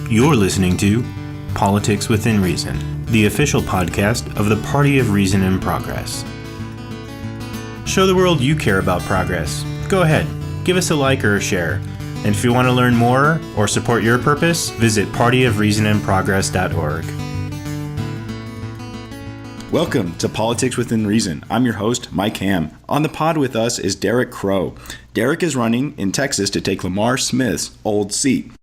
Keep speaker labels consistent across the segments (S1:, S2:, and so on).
S1: You're listening to Politics Within Reason, the official podcast of the Party of Reason and Progress. Show the world you care about progress. Go ahead, give us a like or a share. And if you want to learn more or support your purpose, visit partyofreasonandprogress.org.
S2: Welcome to Politics Within Reason. I'm your host, Mike Hamm. On the pod with us is Derrick Crowe. Derrick is running in Texas to take Lamar Smith's old seat.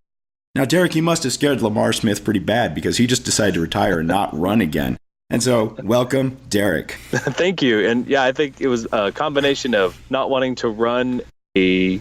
S2: Now, Derrick, you must have scared Lamar Smith pretty bad because he just decided to retire and not run again. And so, welcome, Derrick.
S3: Thank you. And yeah, I think it was a combination of not wanting to run a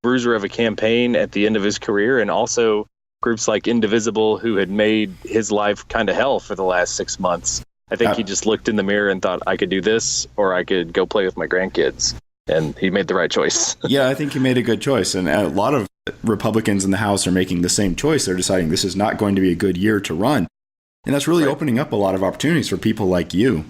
S3: bruiser of a campaign at the end of his career, and also groups like Indivisible, who had made his life kind of hell for the last 6 months. I think he just looked in the mirror and thought, I could do this, or I could go play with my grandkids. And he made the right choice.
S2: Yeah, I think he made a good choice. And a lot of Republicans in the House are making the same choice. They're deciding this is not going to be a good year to run. And that's really opening up a lot of opportunities for people like you.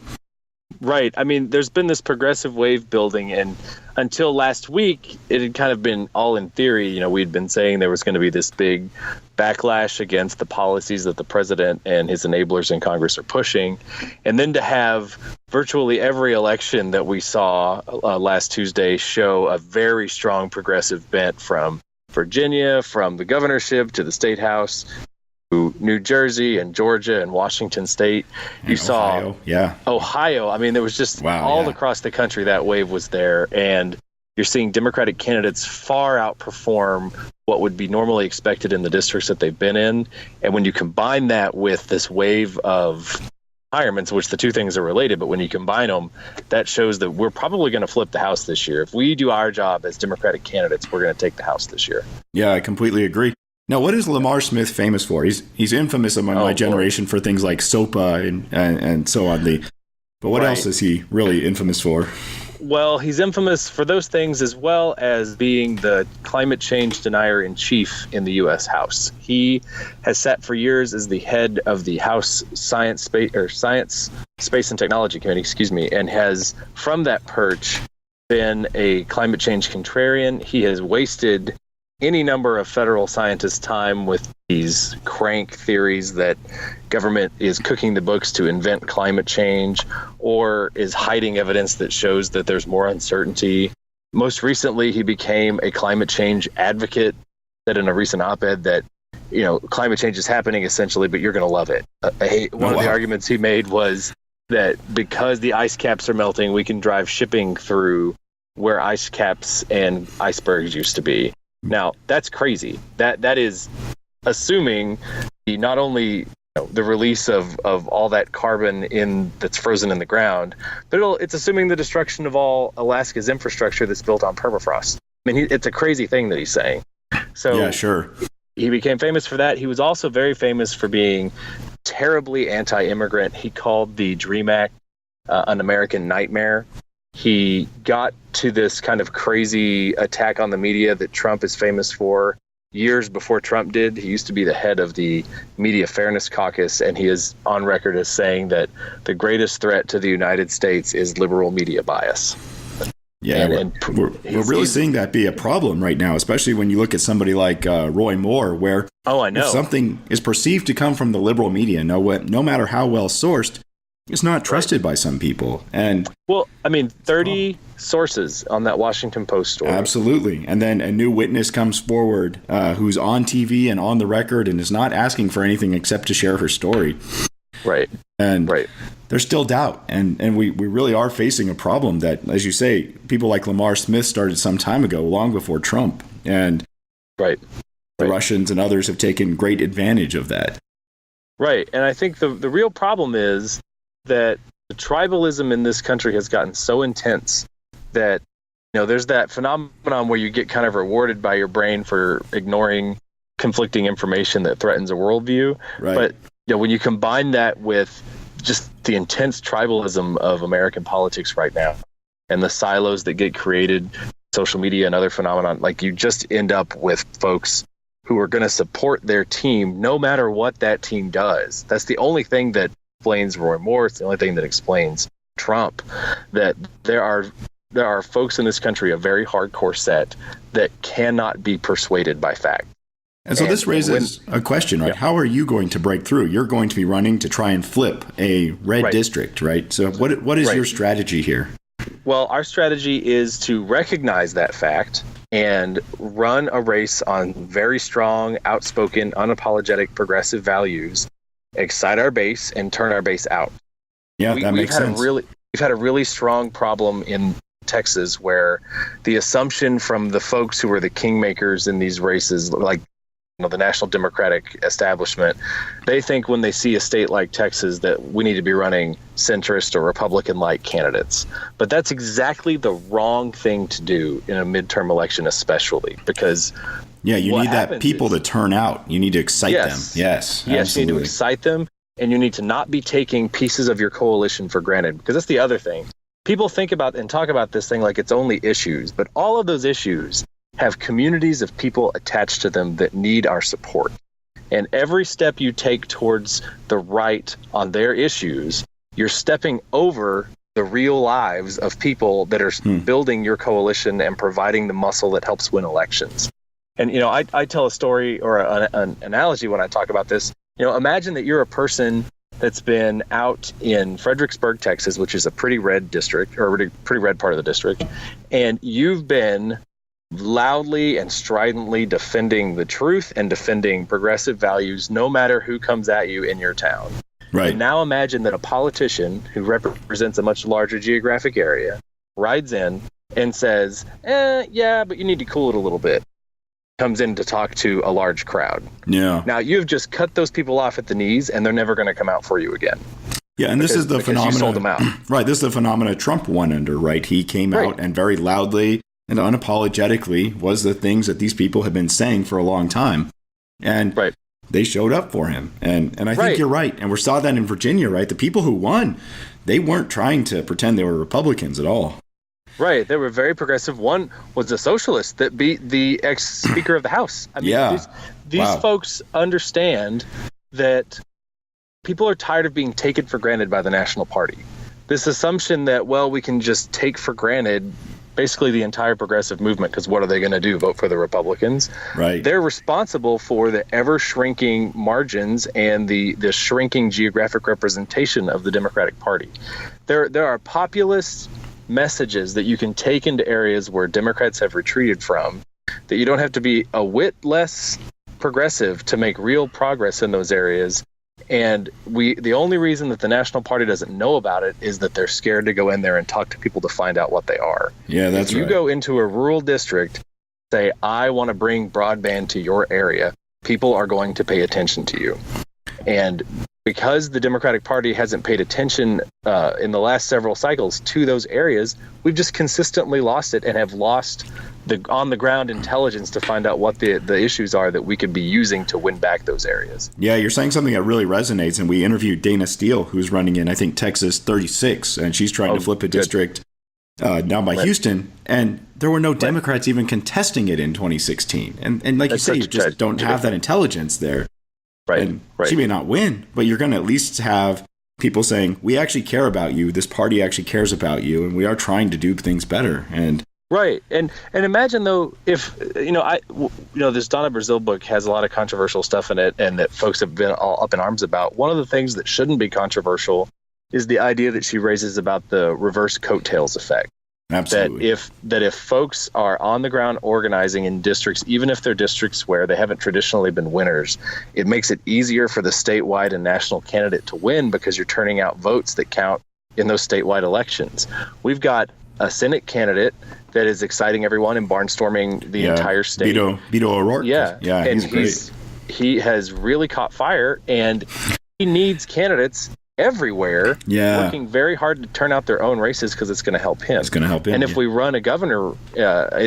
S3: Right. I mean, there's been this progressive wave building, and until last week, it had kind of been all in theory. You know, we'd been saying there was going to be this big backlash against the policies that the president and his enablers in Congress are pushing. And then to have virtually every election that we saw last Tuesday show a very strong progressive bent, from Virginia, from the governorship to the state house, New Jersey and Georgia and Washington State. You saw Ohio. I mean, there was just across the country that wave was there, and you're seeing Democratic candidates far outperform what would be normally expected in the districts that they've been in. And when you combine that with this wave of retirements, which the two things are related, but when you combine them, that shows that we're probably going to flip the House this year. If we do our job as Democratic candidates, we're going to take the House this year. Yeah,
S2: I completely agree. Now, what is Lamar Smith famous for? He's infamous among my generation for things like SOPA and so on. But what else is he really infamous for?
S3: Well, he's infamous for those things, as well as being the climate change denier in chief in the U.S. House. He has sat for years as the head of the House Science, Space and Technology Committee, and has, from that perch, been a climate change contrarian. He has wasted any number of federal scientists' time with these crank theories that government is cooking the books to invent climate change, or is hiding evidence that shows that there's more uncertainty. Most recently, he became a climate change advocate, said in a recent op-ed that, climate change is happening essentially, but you're going to love it. One of the arguments he made was that because the ice caps are melting, we can drive shipping through where ice caps and icebergs used to be. Now, that's crazy. That is assuming not only the release of all that carbon that's frozen in the ground, but it's assuming the destruction of all Alaska's infrastructure that's built on permafrost. I mean, it's a crazy thing that he's saying. So yeah, sure. He became famous for that. He was also very famous for being terribly anti-immigrant. He called the DREAM Act an American nightmare. He got to this kind of crazy attack on the media that Trump is famous for years before Trump did. He used to be the head of the Media Fairness Caucus, and he is on record as saying that the greatest threat to the United States is liberal media bias.
S2: Yeah, we're really seeing that be a problem right now, especially when you look at somebody like Roy Moore, where if something is perceived to come from the liberal media, no matter how well sourced, it's not trusted by some people. And
S3: 30 sources on that Washington Post story.
S2: Absolutely. And then a new witness comes forward who's on TV and on the record and is not asking for anything except to share her story.
S3: Right.
S2: And there's still doubt. And we really are facing a problem that, as you say, people like Lamar Smith started some time ago, long before Trump. And the Russians and others have taken great advantage of that.
S3: Right. And I think the real problem is that the tribalism in this country has gotten so intense that, there's that phenomenon where you get kind of rewarded by your brain for ignoring conflicting information that threatens a worldview. Right. But, when you combine that with just the intense tribalism of American politics right now and the silos that get created, social media and other phenomenon, like you just end up with folks who are going to support their team no matter what that team does. That's the only thing that explains Roy Moore. It's the only thing that explains Trump, that there are folks in this country, a very hardcore set, that cannot be persuaded by fact.
S2: And so this raises a question, right? Yeah. How are you going to break through? You're going to be running to try and flip a red district, right? So what is your strategy here?
S3: Well, our strategy is to recognize that fact and run a race on very strong, outspoken, unapologetic progressive values, excite our base, and turn our base out.
S2: Yeah, that makes sense.
S3: We've had a really strong problem in Texas where the assumption from the folks who are the kingmakers in these races, like the National Democratic establishment, they think when they see a state like Texas that we need to be running centrist or Republican-like candidates. But that's exactly the wrong thing to do in a midterm election, especially because
S2: you need that people to turn out. You need to excite them. Yes,
S3: you need to excite them, and you need to not be taking pieces of your coalition for granted, because that's the other thing. People think about and talk about this thing like it's only issues, but all of those issues have communities of people attached to them that need our support. And every step you take towards the right on their issues, you're stepping over the real lives of people that are building your coalition and providing the muscle that helps win elections. And, I tell a story or an analogy when I talk about this. Imagine that you're a person that's been out in Fredericksburg, Texas, which is a pretty red district, or a pretty red part of the district, and you've been loudly and stridently defending the truth and defending progressive values no matter who comes at you in your town.
S2: Right.
S3: And now imagine that a politician who represents a much larger geographic area rides in and says, yeah, but you need to cool it a little bit. Comes in to talk to a large crowd.
S2: Yeah.
S3: Now you've just cut those people off at the knees and they're never going to come out for you again.
S2: Yeah, and this is the phenomenon.
S3: You sold them out.
S2: Right, this is the phenomena Trump won under, right? He came out and very loudly and unapologetically was the things that these people have been saying for a long time. And they showed up for him. And I think you're right. And we saw that in Virginia, right? The people who won, they weren't trying to pretend they were Republicans at all.
S3: Right. They were very progressive. One was a socialist that beat the ex-Speaker of the House. I mean, these folks understand that people are tired of being taken for granted by the National Party. This assumption that, we can just take for granted basically the entire progressive movement, because what are they going to do? Vote for the Republicans?
S2: Right.
S3: They're responsible for the ever-shrinking margins and the shrinking geographic representation of the Democratic Party. There are populist messages that you can take into areas where Democrats have retreated from, that you don't have to be a whit less progressive to make real progress in those areas. And the only reason that the National Party doesn't know about it is that they're scared to go in there and talk to people to find out what they are.
S2: Yeah, that's right.
S3: If you go into a rural district, say, I want to bring broadband to your area, people are going to pay attention to you. And because the Democratic Party hasn't paid attention in the last several cycles to those areas, we've just consistently lost it and have lost the on-the-ground intelligence to find out what the issues are that we could be using to win back those areas.
S2: Yeah, you're saying something that really resonates. And we interviewed Dana Steele, who's running in, I think, Texas 36, and she's trying to flip a district down by Houston. And there were no Democrats even contesting it in 2016. And like you say, you just don't have that intelligence there.
S3: Right.
S2: She may not win, but you're going to at least have people saying, we actually care about you. This party actually cares about you, and we are trying to do things better. And
S3: and imagine though, if this Donna Brazile book has a lot of controversial stuff in it, and that folks have been all up in arms about. One of the things that shouldn't be controversial is the idea that she raises about the reverse coattails effect.
S2: Absolutely.
S3: That if folks are on the ground organizing in districts, even if they're districts where they haven't traditionally been winners, it makes it easier for the statewide and national candidate to win, because you're turning out votes that count in those statewide elections. We've got a Senate candidate that is exciting everyone and barnstorming the entire state.
S2: Beto O'Rourke.
S3: Yeah, and
S2: he's great.
S3: He has really caught fire, and he needs candidates everywhere working very hard to turn out their own races, because it's going to help him. And if we run a governor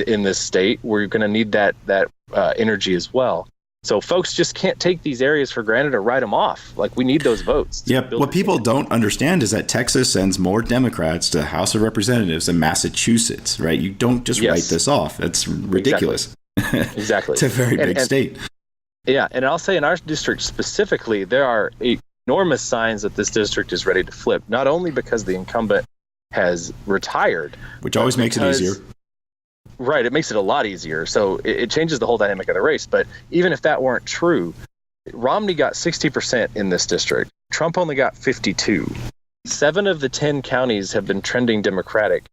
S3: in this state, we're going to need that energy as well. So folks just can't take these areas for granted or write them off. Like, we need those votes.
S2: Yeah, what people don't understand is that Texas sends more Democrats to House of Representatives than Massachusetts, right? You don't just write this off. That's ridiculous.
S3: Exactly.
S2: It's a very big state.
S3: Yeah, and I'll say in our district specifically, there are enormous signs that this district is ready to flip, not only because the incumbent has retired,
S2: which always makes it easier.
S3: Right. It makes it a lot easier. So it changes the whole dynamic of the race. But even if that weren't true, Romney got 60% in this district. Trump only got 52. 7 of the 10 counties have been trending Democratic.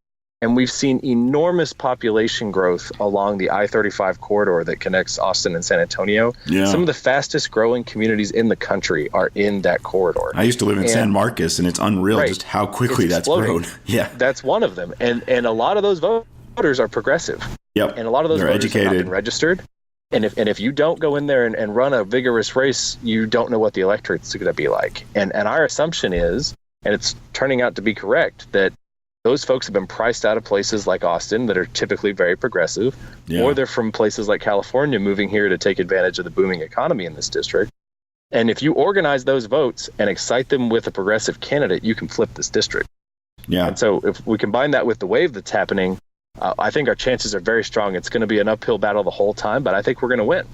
S3: And we've seen enormous population growth along the I-35 corridor that connects Austin and San Antonio.
S2: Yeah.
S3: Some of the fastest growing communities in the country are in that corridor.
S2: I used to live in San Marcos, and it's unreal just how quickly that's grown. Yeah,
S3: that's one of them. And a lot of those voters are progressive.
S2: Yep.
S3: And a lot of those
S2: They're
S3: voters
S2: educated.
S3: have not been registered. And if you don't go in there and run a vigorous race, you don't know what the electorate's going to be like. And our assumption is, and it's turning out to be correct, that those folks have been priced out of places like Austin that are typically very progressive, or they're from places like California moving here to take advantage of the booming economy in this district. And if you organize those votes and excite them with a progressive candidate, you can flip this district.
S2: Yeah.
S3: And so if we combine that with the wave that's happening, I think our chances are very strong. It's going to be an uphill battle the whole time, but I think we're going to win.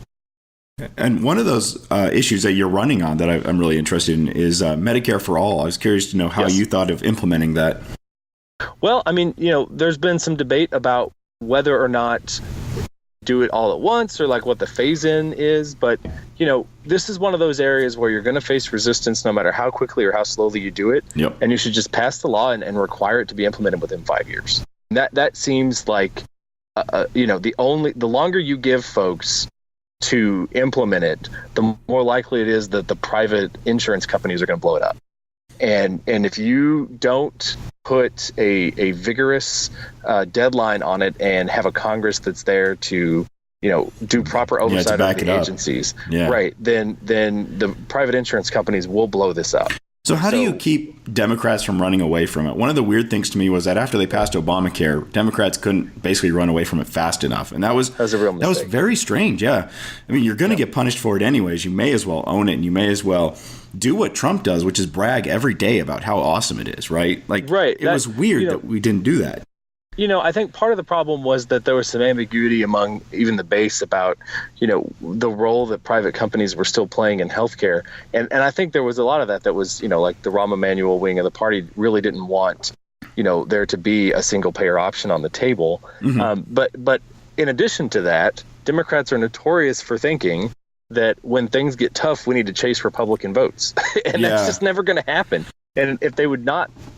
S2: And one of those issues that you're running on that I'm really interested in is Medicare for All. I was curious to know how you thought of implementing that.
S3: Well, I mean, there's been some debate about whether or not do it all at once or like what the phase-in is. But, this is one of those areas where you're going to face resistance no matter how quickly or how slowly you do it.
S2: Yep.
S3: And you should just pass the law and require it to be implemented within 5 years. That seems like, the longer you give folks to implement it, the more likely it is that the private insurance companies are going to blow it up. And if you don't put a vigorous deadline on it and have a Congress that's there to do proper oversight of the agencies, right, then the private insurance companies will blow this up.
S2: So how do you keep Democrats from running away from it? One of the weird things to me was that after they passed Obamacare, Democrats couldn't basically run away from it fast enough. And that was
S3: a real mistake. That was
S2: very strange, yeah. I mean, you're going to get punished for it anyways. You may as well own it, and you may as well do what Trump does, which is brag every day about how awesome it is, right? It was weird that we didn't do that.
S3: I think part of the problem was that there was some ambiguity among even the base about, the role that private companies were still playing in healthcare. And I think there was a lot of that was, like the Rahm Emanuel wing of the party really didn't want, there to be a single payer option on the table. Mm-hmm. But in addition to that, Democrats are notorious for thinking that when things get tough, we need to chase Republican votes. And that's just never going to happen. And if they would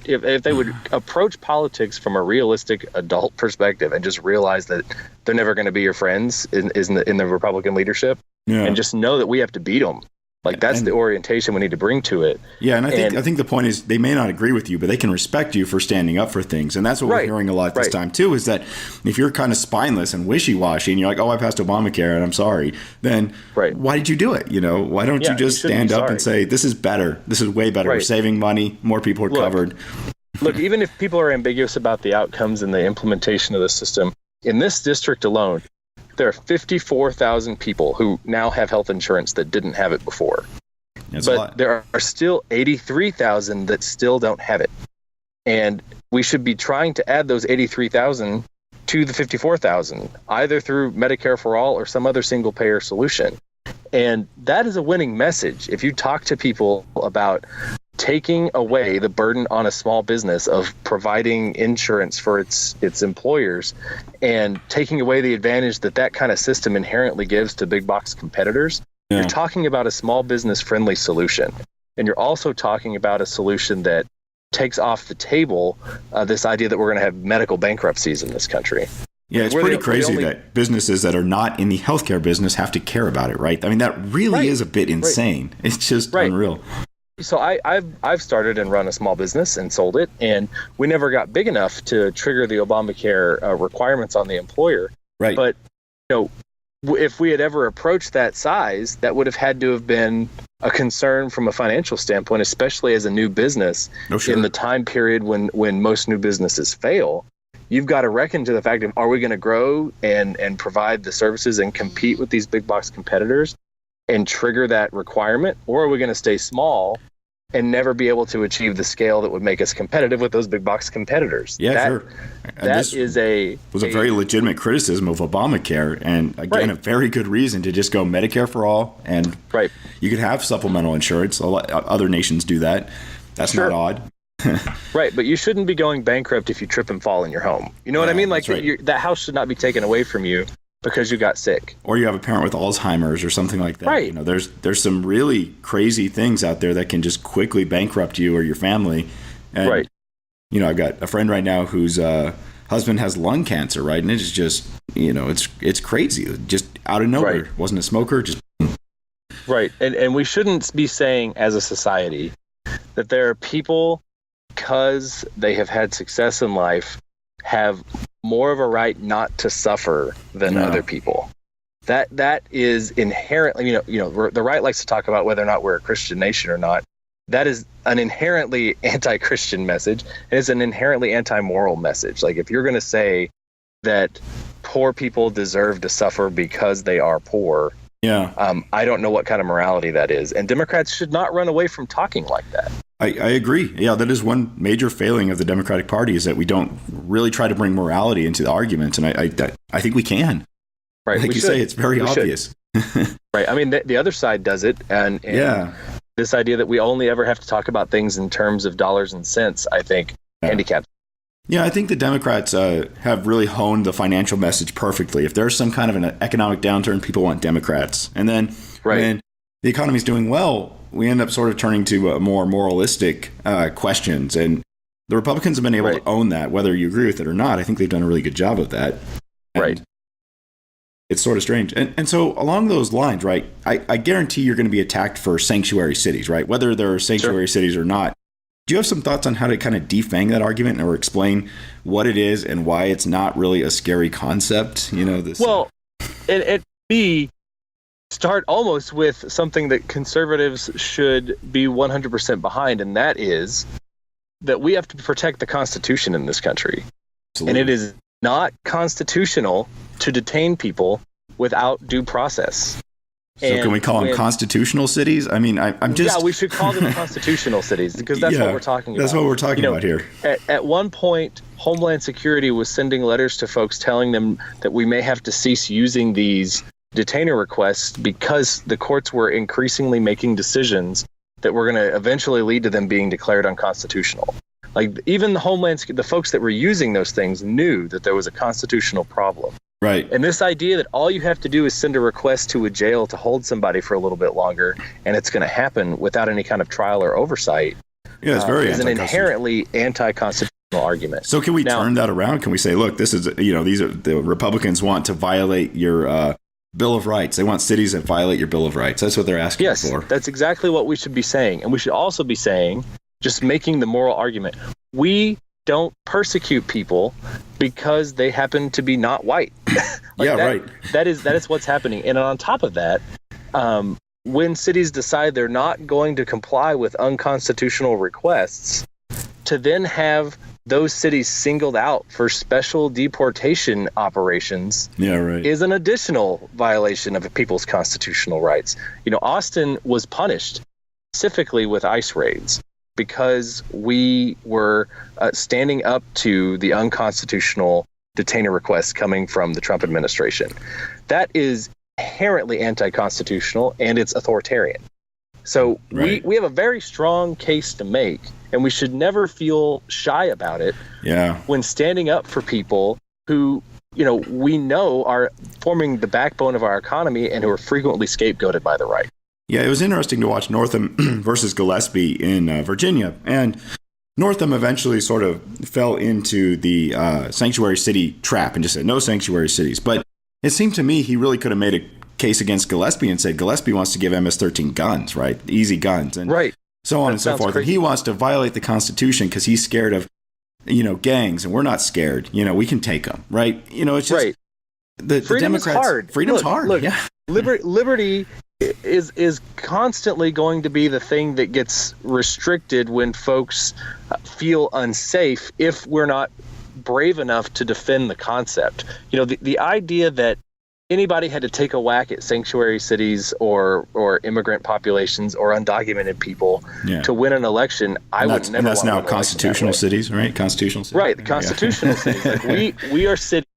S3: if they would approach politics from a realistic adult perspective and just realize that they're never going to be your friends in the Republican leadership, and just know that we have to beat them. That's the orientation we need to bring to it.
S2: Yeah, and I think the point is they may not agree with you, but they can respect you for standing up for things. And that's what we're hearing a lot this time, too, is that if you're kind of spineless and wishy-washy and you're like, oh, I passed Obamacare and I'm sorry, then why did you do it? Why don't you just stand up and say, this is better. This is way better. We're saving money. More people are covered.
S3: Look, even if people are ambiguous about the outcomes and the implementation of the system, in this district alone, there are 54,000 people who now have health insurance that didn't have it before. But there are still 83,000 that still don't have it. And we should be trying to add those 83,000 to the 54,000, either through Medicare for All or some other single payer solution. And that is a winning message. If you talk to people about taking away the burden on a small business of providing insurance for its employers and taking away the advantage that kind of system inherently gives to big box competitors, you're talking about a small business friendly solution. And you're also talking about a solution that takes off the table this idea that we're going to have medical bankruptcies in this country.
S2: Yeah, it's pretty crazy that businesses that are not in the healthcare business have to care about it, right? I mean, that really is a bit insane. It's just unreal.
S3: So I've started and run a small business and sold it, and we never got big enough to trigger the Obamacare requirements on the employer. Right. But if we had ever approached that size, that would have had to have been a concern from a financial standpoint, especially as a new business in the time period when most new businesses fail. You've got to reckon to the fact of, are we going to grow and provide the services and compete with these big box competitors and trigger that requirement, or are we going to stay small and never be able to achieve the scale that would make us competitive with those big box competitors?
S2: Yeah, sure. And
S3: that was a
S2: very legitimate criticism of Obamacare, and again, a very good reason to just go Medicare for all, and you could have supplemental insurance. Other nations do that. That's not odd.
S3: Right, but you shouldn't be going bankrupt if you trip and fall in your home. You know what I mean? Like that house should not be taken away from you because you got sick.
S2: Or you have a parent with Alzheimer's or something like that.
S3: Right.
S2: You know, there's some really crazy things out there that can just quickly bankrupt you or your family. And,
S3: right.
S2: You know, I've got a friend right now whose husband has lung cancer, right? And it's just, you know, it's crazy. Just out of nowhere.
S3: Right.
S2: Wasn't a smoker, just...
S3: Right. And we shouldn't be saying as a society that there are people, because they have had success in life, have more of a right not to suffer than other people. That is inherently, you know, the right likes to talk about whether or not we're a Christian nation or not. That is an inherently anti-Christian message, and it's an inherently anti-moral message. Like, if you're going to say that poor people deserve to suffer because they are poor, I don't know what kind of morality that is. And Democrats should not run away from talking like that.
S2: I agree. Yeah, that is one major failing of the Democratic Party, is that we don't really try to bring morality into the argument. And I think we can.
S3: Right.
S2: Like you say, it's very obvious.
S3: Right. I mean, the other side does it. And this idea that we only ever have to talk about things in terms of dollars and cents, I think, handicaps.
S2: Yeah, I think the Democrats have really honed the financial message perfectly. If there's some kind of an economic downturn, people want Democrats. And then when the economy's doing well, we end up sort of turning to more moralistic questions. And the Republicans have been able to own that, whether you agree with it or not. I think they've done a really good job of that. And it's sort of strange. And so along those lines, right, I guarantee you're going to be attacked for sanctuary cities, right? Whether there are sanctuary cities or not. Do you have some thoughts on how to kind of defang that argument or explain what it is and why it's not really a scary concept? You know, this.
S3: Well, it start almost with something that conservatives should be 100% behind, and that is that we have to protect the Constitution in this country. Absolutely. And it is not constitutional to detain people without due process.
S2: So can we call them constitutional cities? I mean, I'm just...
S3: Yeah, we should call them constitutional cities, because that's what we're talking about.
S2: That's what we're talking about here.
S3: At one point, Homeland Security was sending letters to folks telling them that we may have to cease using these detainer requests because the courts were increasingly making decisions that were going to eventually lead to them being declared unconstitutional. Like, even the folks that were using those things knew that there was a constitutional problem.
S2: Right.
S3: And this idea that all you have to do is send a request to a jail to hold somebody for a little bit longer, and it's going to happen without any kind of trial or oversight,
S2: it's very
S3: is an inherently anti-constitutional argument.
S2: So can we turn that around? Can we say, look, this is, these are the Republicans want to violate your Bill of Rights. They want cities that violate your Bill of Rights. That's what they're asking for.
S3: Yes, that's exactly what we should be saying. And we should also be saying, just making the moral argument, we don't persecute people because they happen to be not white. That is what's happening. And on top of that, when cities decide they're not going to comply with unconstitutional requests, to then have those cities singled out for special deportation operations is an additional violation of people's constitutional rights. Austin was punished specifically with ICE raids because we were standing up to the unconstitutional detainer requests coming from the Trump administration. That is inherently anti-constitutional, and it's authoritarian. So we have a very strong case to make, and we should never feel shy about it when standing up for people who, we know are forming the backbone of our economy and who are frequently scapegoated by the right.
S2: Yeah, it was interesting to watch Northam versus Gillespie in Virginia. And Northam eventually sort of fell into the sanctuary city trap and just said, no sanctuary cities. But it seemed to me he really could have made a case against Gillespie and said Gillespie wants to give MS-13 guns, right? Easy guns. And so on and so forth. Crazy. And he wants to violate the Constitution because he's scared of, gangs. And we're not scared. We can take them, right? It's just the Democrats.
S3: Hard.
S2: Freedom's hard.
S3: Look, liberty is constantly going to be the thing that gets restricted when folks feel unsafe if we're not brave enough to defend the concept. The idea that anybody had to take a whack at sanctuary cities or immigrant populations or undocumented people to win an election, I would never.
S2: And that's now constitutional cities, right? Constitutional cities.
S3: Right, the constitutional cities. Like we are cities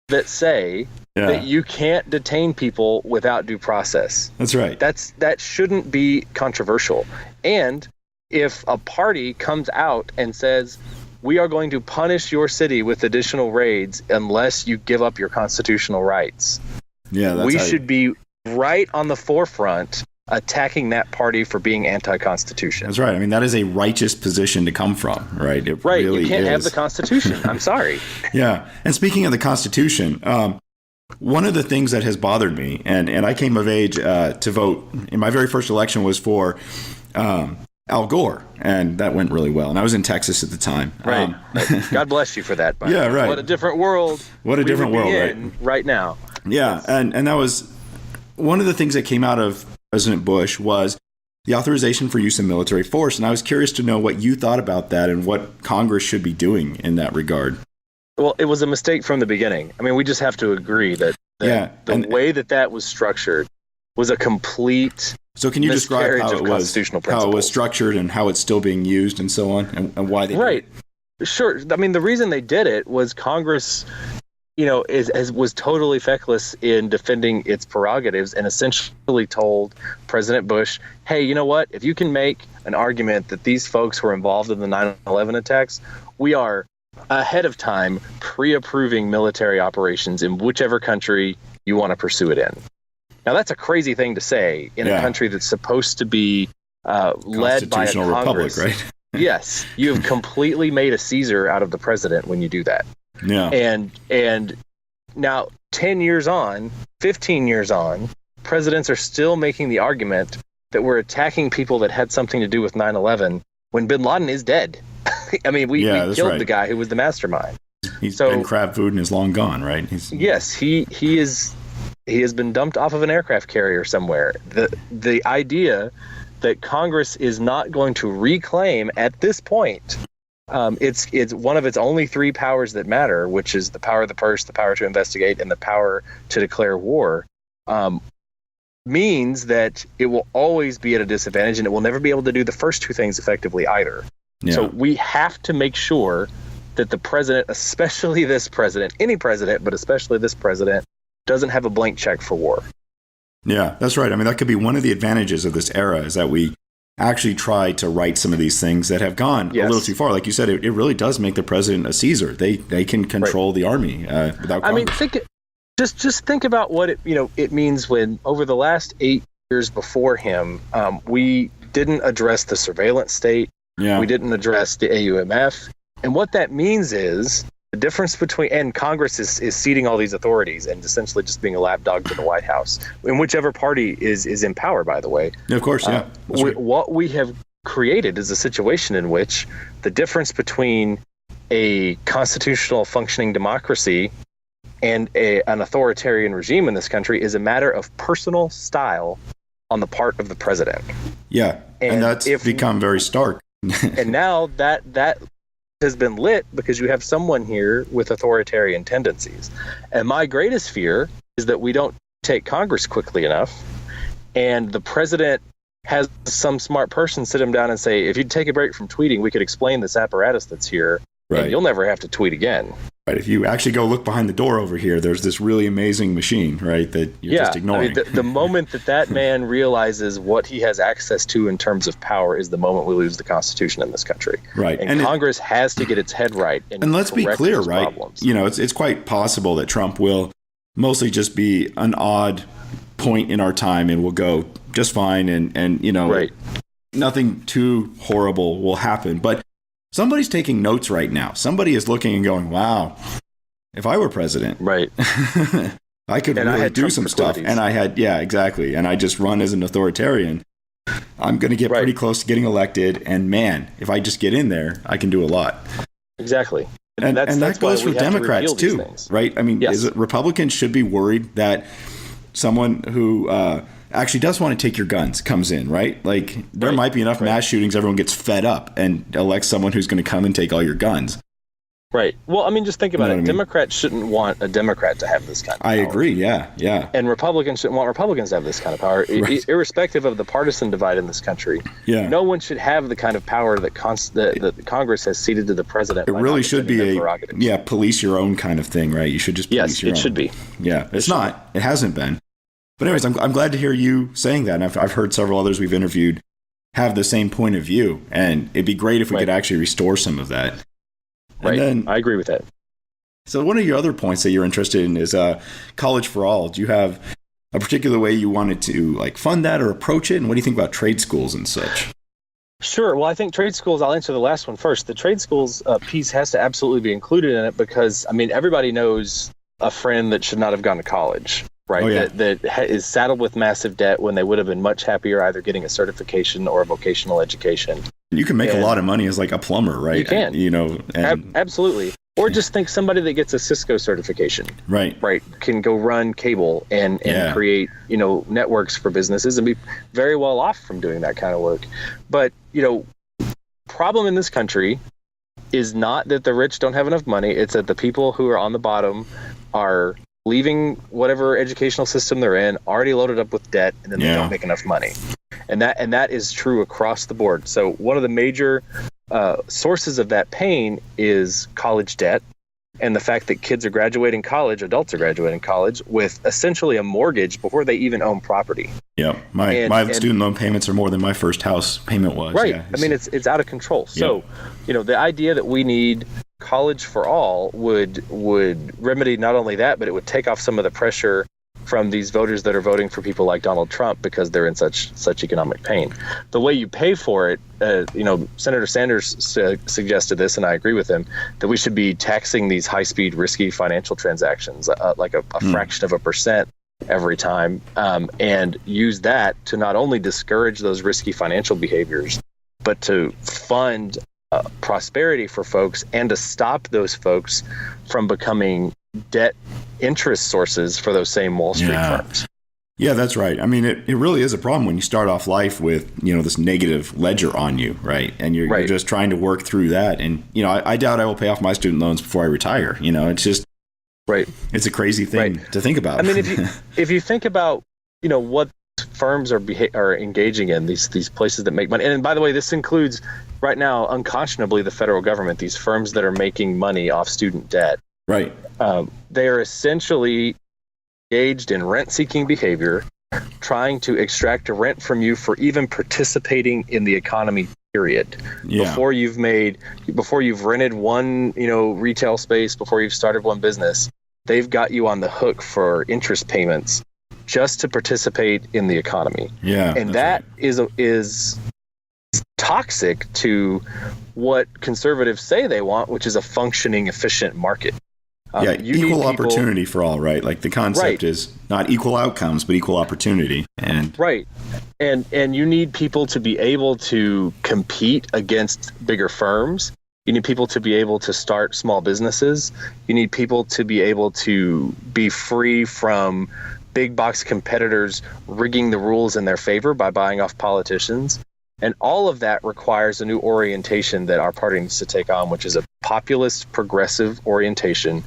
S3: that say that you can't detain people without due process.
S2: That's right.
S3: That shouldn't be controversial. And if a party comes out and says, we are going to punish your city with additional raids unless you give up your constitutional rights, we should be right on the forefront attacking that party for being anti-constitution.
S2: That's right. I mean, that is a righteous position to come from, right? It really
S3: you can't
S2: is.
S3: have the Constitution. I'm sorry.
S2: Yeah. And speaking of the Constitution, one of the things that has bothered me, and I came of age to vote in my very first election was for Al Gore, and that went really well. And I was in Texas at the time.
S3: Right. God bless you for that.
S2: Yeah, right.
S3: What a different world.
S2: What a different world,
S3: right now.
S2: Yeah, and that was one of the things that came out of President Bush was the authorization for use of military force. And I was curious to know what you thought about that and what Congress should be doing in that regard.
S3: Well, it was a mistake from the beginning. I mean, we just have to agree that the way that was structured was a complete
S2: So can you describe how it was structured and how it's still being used and so on and why they did it?
S3: Sure. I mean, the reason they did it was Congress, was totally feckless in defending its prerogatives and essentially told President Bush, hey, you know what? If you can make an argument that these folks were involved in the 9/11 attacks, we are ahead of time pre-approving military operations in whichever country you want to pursue it in. Now, that's a crazy thing to say in a country that's supposed to be led by a Congress.
S2: Republic, right?
S3: Yes, you have completely made a Caesar out of the president when you do that.
S2: Yeah.
S3: And now 10 years on, 15 years on, presidents are still making the argument that we're attacking people that had something to do with 9/11 when bin Laden is dead. I mean, we killed the guy who was the mastermind.
S2: He's been crab food and is long gone, right?
S3: Yes, he has been dumped off of an aircraft carrier somewhere. The idea that Congress is not going to reclaim at this point, it's one of its only three powers that matter, which is the power of the purse, the power to investigate, and the power to declare war, means that it will always be at a disadvantage, and it will never be able to do the first two things effectively either. Yeah. So we have to make sure that the president, especially this president, any president, but especially this president, doesn't have a blank check for war.
S2: Yeah, that's right. I mean, that could be one of the advantages of this era is that we actually try to write some of these things that have gone a little too far. Like you said, it really does make the president a Caesar. They can control the army without Congress.
S3: I mean, just think about what it means when over the last 8 years before him, we didn't address the surveillance state. Yeah. We didn't address the AUMF. And what that means is the difference between, and Congress is ceding all these authorities and essentially just being a lapdog to the White House, in whichever party is in power, by the way.
S2: Yeah, of course, yeah.
S3: What we have created is a situation in which the difference between a constitutional functioning democracy and an authoritarian regime in this country is a matter of personal style on the part of the president.
S2: Yeah, and that's become very stark.
S3: And now that has been lit because you have someone here with authoritarian tendencies. And my greatest fear is that we don't take Congress quickly enough, and the president has some smart person sit him down and say, if you'd take a break from tweeting, we could explain this apparatus that's here, and you'll never have to tweet again.
S2: Right. If you actually go look behind the door over here, there's this really amazing machine, right, that you're just ignoring.
S3: I mean, the moment that man realizes what he has access to in terms of power is the moment we lose the Constitution in this country.
S2: Right.
S3: And Congress has to get its head right.
S2: And let's be clear, right? Problems. It's quite possible that Trump will mostly just be an odd point in our time and will go just fine and nothing too horrible will happen. But somebody's taking notes right now. Somebody is looking and going, wow, if I were president,
S3: right,
S2: I could really do some stuff. And I had, exactly. And I just run as an authoritarian. I'm going to get pretty close to getting elected. And man, if I just get in there, I can do a lot.
S3: Exactly.
S2: And that goes for Democrats too, right? I mean, Republicans should be worried that someone who actually does want to take your guns comes in, right? Like there might be enough mass shootings, everyone gets fed up and elects someone who's going to come and take all your guns.
S3: Right. Well, I mean, just think about it. Democrats shouldn't want a Democrat to have this kind of power.
S2: I agree, yeah.
S3: And Republicans shouldn't want Republicans to have this kind of power, irrespective of the partisan divide in this country. Yeah. No one should have the kind of power that Congress has ceded to the president.
S2: It really should be police your own kind of thing, right? You should just police your own.
S3: Yes, it should be.
S2: Yeah, it's not. It hasn't been. But anyways, I'm glad to hear you saying that. And I've heard several others we've interviewed have the same point of view. And it'd be great if we could actually restore some of that.
S3: Right. And then, I agree with that.
S2: So one of your other points that you're interested in is college for all. Do you have a particular way you wanted to like fund that or approach it? And what do you think about trade schools and such?
S3: Sure. Well, I think trade schools, I'll answer the last one first. The trade schools piece has to absolutely be included in it because, I mean, everybody knows a friend that should not have gone to college, right?
S2: Oh, yeah.
S3: That is saddled with massive debt when they would have been much happier either getting a certification or a vocational education.
S2: You can make a lot of money as like a plumber, right?
S3: You can. Absolutely. Or just think somebody that gets a Cisco certification, right, can go run cable and create, networks for businesses and be very well off from doing that kind of work. But, problem in this country is not that the rich don't have enough money. It's that the people who are on the bottom are leaving whatever educational system they're in, already loaded up with debt, and then they don't make enough money. And that is true across the board. So one of the major sources of that pain is college debt and the fact that kids are graduating college, adults are graduating college with essentially a mortgage before they even own property.
S2: Yeah, my student loan payments are more than my first house payment was.
S3: Right.
S2: Yeah,
S3: I mean, it's out of control. So, the idea that we need college for all would remedy not only that, but it would take off some of the pressure from these voters that are voting for people like Donald Trump because they're in such economic pain. The way you pay for it, Senator Sanders suggested this, and I agree with him, that we should be taxing these high-speed, risky financial transactions like a fraction of a percent every time, and use that to not only discourage those risky financial behaviors, but to fund prosperity for folks and to stop those folks from becoming debt interest sources for those same Wall Street firms.
S2: Yeah, that's right. I mean, it really is a problem when you start off life with, this negative ledger on you, right? And you're just trying to work through that. And, I doubt I will pay off my student loans before I retire. It's just, it's a crazy thing to think about.
S3: I mean, if you think about, what firms are engaging in, these places that make money. And by the way, this includes right now, unconscionably, the federal government, these firms that are making money off student debt.
S2: Right.
S3: They are essentially engaged in rent-seeking behavior, trying to extract a rent from you for even participating in the economy, period. Yeah. Before you've rented one, retail space, before you've started one business, they've got you on the hook for interest payments just to participate in the economy. Yeah. And that is toxic to what conservatives say they want, which is a functioning, efficient market.
S2: Equal opportunity for all, right? Like the concept is not equal outcomes, but equal opportunity. And
S3: you need people to be able to compete against bigger firms. You need people to be able to start small businesses. You need people to be able to be free from big box competitors rigging the rules in their favor by buying off politicians. And all of that requires a new orientation that our party needs to take on, which is a populist, progressive orientation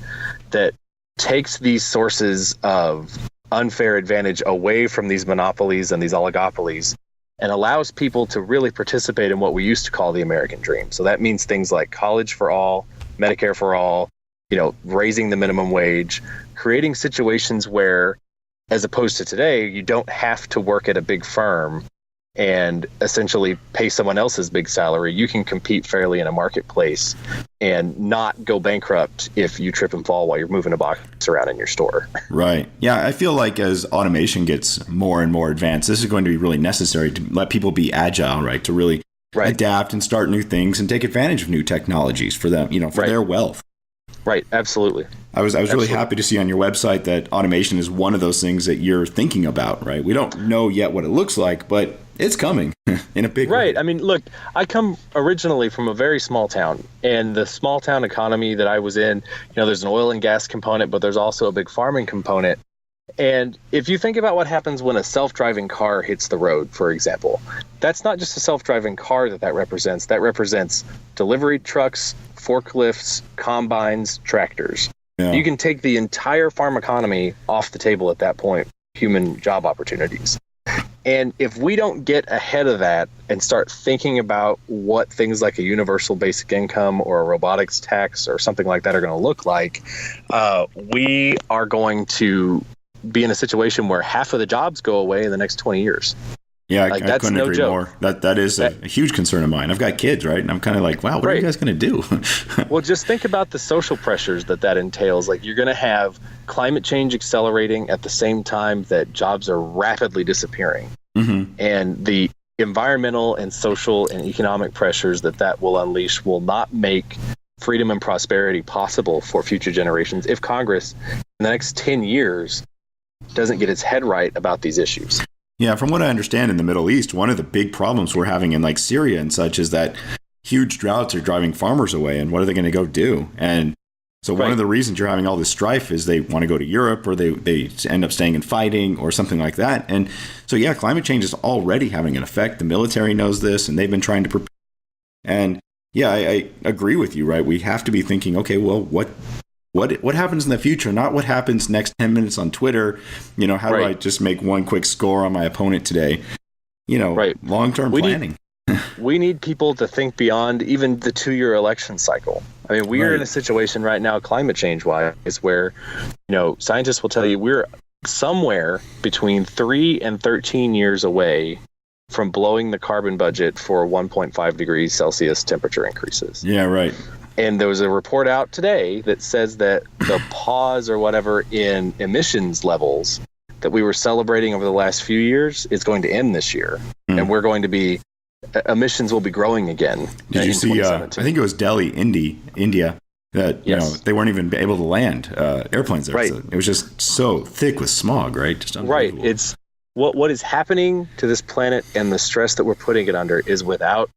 S3: that takes these sources of unfair advantage away from these monopolies and these oligopolies and allows people to really participate in what we used to call the American dream. So that means things like college for all, Medicare for all, raising the minimum wage, creating situations where, as opposed to today, you don't have to work at a big firm and essentially pay someone else's big salary. You can compete fairly in a marketplace and not go bankrupt if you trip and fall while you're moving a box around in your store.
S2: Right. Yeah, I feel like as automation gets more and more advanced, this is going to be really necessary to let people be agile, right? To really adapt and start new things and take advantage of new technologies for them, for their wealth.
S3: Right. Absolutely.
S2: I was really happy to see on your website that automation is one of those things that you're thinking about, right? We don't know yet what it looks like, but it's coming in a big way.
S3: Right. I mean, look, I come originally from a very small town, and the small town economy that I was in, there's an oil and gas component, but there's also a big farming component. And if you think about what happens when a self-driving car hits the road, for example, that's not just a self-driving car that represents. That represents delivery trucks, forklifts, combines, tractors. Yeah. You can take the entire farm economy off the table at that point, human job opportunities. And if we don't get ahead of that and start thinking about what things like a universal basic income or a robotics tax or something like that are going to look like, we are going to be in a situation where half of the jobs go away in the next 20 years.
S2: Yeah,
S3: Like,
S2: I
S3: that's
S2: couldn't
S3: no
S2: agree
S3: joke.
S2: more. That is a huge concern of mine. I've got kids, right? And I'm kind of like, wow, what are you
S3: Right.
S2: guys going to do?
S3: Well, just think about the social pressures that entails. Like, you're going to have climate change accelerating at the same time that jobs are rapidly disappearing.
S2: Mm-hmm.
S3: And the environmental and social and economic pressures that will unleash will not make freedom and prosperity possible for future generations if Congress in the next 10 years doesn't get its head right about these issues.
S2: Yeah, from what I understand in the Middle East, one of the big problems we're having in like Syria and such is that huge droughts are driving farmers away. And what are they going to go do? And so one of the reasons you're having all this strife is they want to go to Europe, or they end up staying and fighting or something like that. And so, yeah, climate change is already having an effect. The military knows this, and they've been trying to prepare. And yeah, I agree with you, right? We have to be thinking, okay, well, what happens in the future, not what happens next 10 minutes on Twitter. How do I just make one quick score on my opponent today? Long-term planning.
S3: We need people to think beyond even the 2-year election cycle. I mean, we are in a situation right now, climate change-wise, where, scientists will tell you we're somewhere between 3 and 13 years away from blowing the carbon budget for 1.5 degrees Celsius temperature increases.
S2: Yeah, right.
S3: And there was a report out today that says that the pause or whatever in emissions levels that we were celebrating over the last few years is going to end this year. And we're going to be, emissions will be growing again.
S2: Did you see, I think it was Delhi, India, that, they weren't even able to land airplanes there.
S3: Right.
S2: So it was just so thick with smog, right? Just unbelievable.
S3: Right. It's what is happening to this planet, and the stress that we're putting it under is without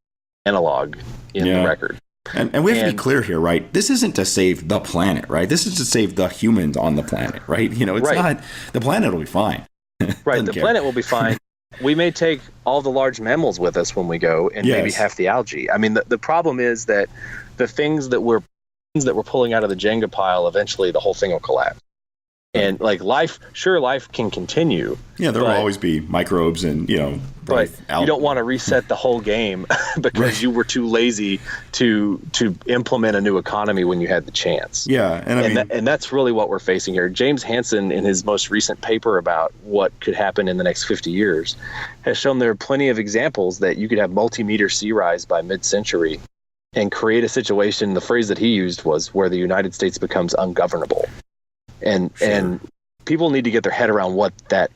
S3: analog in the record.
S2: And we have to be clear here, right? This isn't to save the planet, right? This is to save the humans on the planet, right? It's not, the planet will be fine.
S3: Right, the planet will be fine. We may take all the large mammals with us when we go, and maybe half the algae. I mean, the problem is that the things that we're pulling out of the Jenga pile, eventually the whole thing will collapse. And like life can continue. Yeah,
S2: there will always be microbes and,
S3: but you don't want to reset the whole game because you were too lazy to implement a new economy when you had the chance.
S2: Yeah,
S3: and that's really what we're facing here. James Hansen, in his most recent paper about what could happen in the next 50 years, has shown there are plenty of examples that you could have multi-meter sea rise by mid-century and create a situation, the phrase that he used was, where the United States becomes ungovernable. And people need to get their head around what that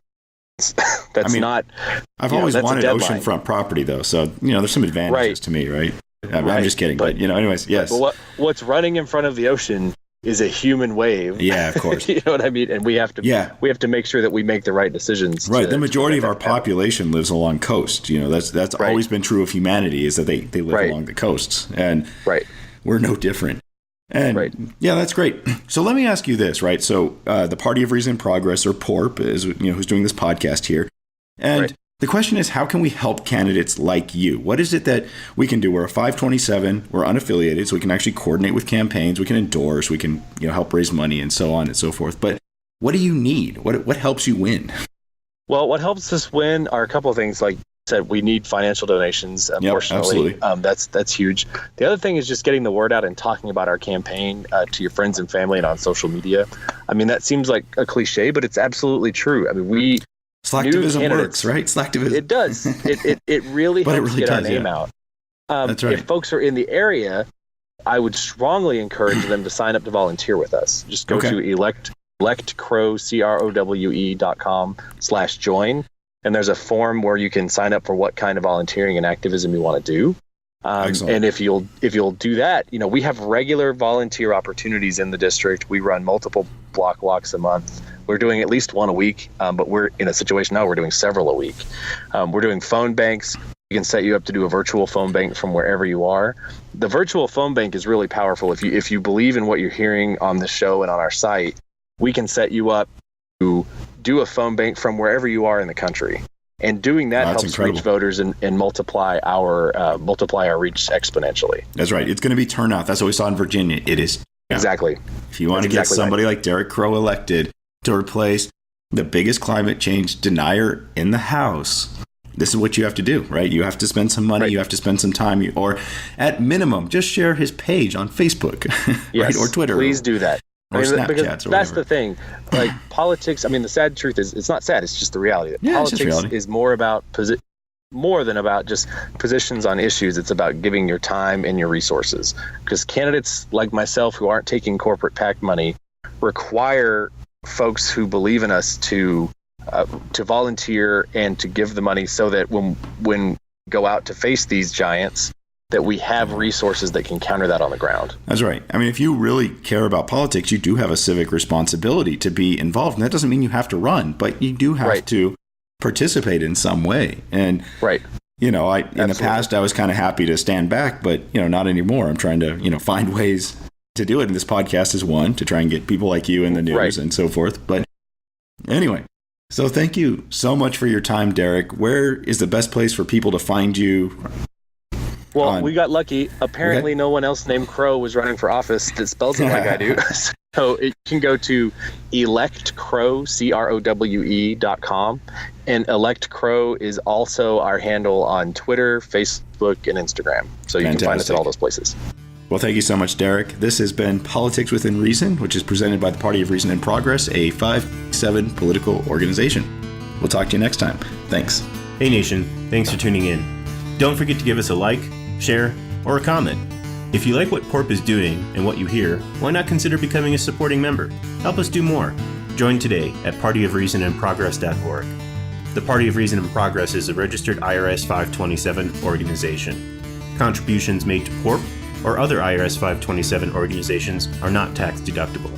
S3: is.
S2: I've always wanted oceanfront property, though, so there's some advantages to me, right? I'm just kidding, but anyways, yes.
S3: But what's running in front of the ocean is a human wave.
S2: Yeah, of course.
S3: You know what I mean? And we have to make sure that we make the right decisions.
S2: Right. The majority of our population lives along coast. That's always been true of humanity, is that they live along the coasts, and we're no different. And yeah, that's great. So let me ask you this, right? So the Party of Reason and Progress, or PORP, is who's doing this podcast here. And the question is, how can we help candidates like you? What is it that we can do? We're a 527, we're unaffiliated, so we can actually coordinate with campaigns, we can endorse, we can help raise money and so on and so forth. But what do you need? What helps you win?
S3: Well, what helps us win are a couple of things. Like said, we need financial donations. Unfortunately, that's huge. The other thing is just getting the word out and talking about our campaign to your friends and family and on social media. I mean, that seems like a cliche, but it's absolutely true. I mean,
S2: slacktivism works, right? Slacktivism.
S3: It does. It really helps get our name out.
S2: That's right.
S3: If folks are in the area, I would strongly encourage them to sign up to volunteer with us. Just go to electcrowe.com/join. And there's a form where you can sign up for what kind of volunteering and activism you want to do. And if you'll do that, we have regular volunteer opportunities in the district. We run multiple block walks a month. We're doing at least one a week, but we're in a situation now we're doing several a week. We're doing phone banks. We can set you up to do a virtual phone bank from wherever you are. The virtual phone bank is really powerful. If you believe in what you're hearing on the show and on our site, we can set you up to do a phone bank from wherever you are in the country. And doing that helps reach voters and multiply our reach exponentially.
S2: That's right. It's going to be turnout. That's what we saw in Virginia. It is.
S3: Exactly.
S2: If you want to get somebody like Derrick Crowe elected to replace the biggest climate change denier in the House, this is what you have to do, right? You have to spend some money. You have to spend some time, or at minimum, just share his page on Facebook, right? Or Twitter.
S3: Please do that.
S2: Because
S3: that's the thing. Like politics, the sad truth is, it's not sad, it's just the reality. That politics is more about more than about just positions on issues. It's about giving your time and your resources, because candidates like myself who aren't taking corporate PAC money require folks who believe in us to volunteer and to give the money, so that when we go out to face these giants, that we have resources that can counter that on the ground.
S2: That's right. I mean, if you really care about politics, you do have a civic responsibility to be involved. And that doesn't mean you have to run, but you do have to participate in some way. And, in the past, I was kind of happy to stand back, but, not anymore. I'm trying to, find ways to do it. And this podcast is one, to try and get people like you in the news and so forth. But anyway, so thank you so much for your time, Derrick. Where is the best place for people to find you?
S3: Well, we got lucky. Apparently, no one else named Crowe was running for office that spells it like I do. So you can go to electcrowe, CROWE.com. And Elect Crowe is also our handle on Twitter, Facebook, and Instagram. So you can find us at all those places.
S2: Well, thank you so much, Derrick. This has been Politics Within Reason, which is presented by the Party of Reason and Progress, a 5-7 political organization. We'll talk to you next time. Thanks.
S1: Hey, Nation. Thanks for tuning in. Don't forget to give us a like, share, or a comment. If you like what Corp is doing and what you hear, why not consider becoming a supporting member? Help us do more. Join today at partyofreasonandprogress.org. The Party of Reason and Progress is a registered IRS 527 organization. Contributions made to Corp or other IRS 527 organizations are not tax deductible.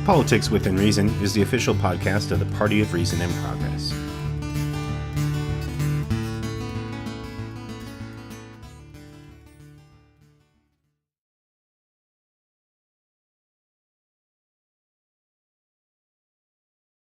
S1: Politics Within Reason is the official podcast of the Party of Reason and Progress.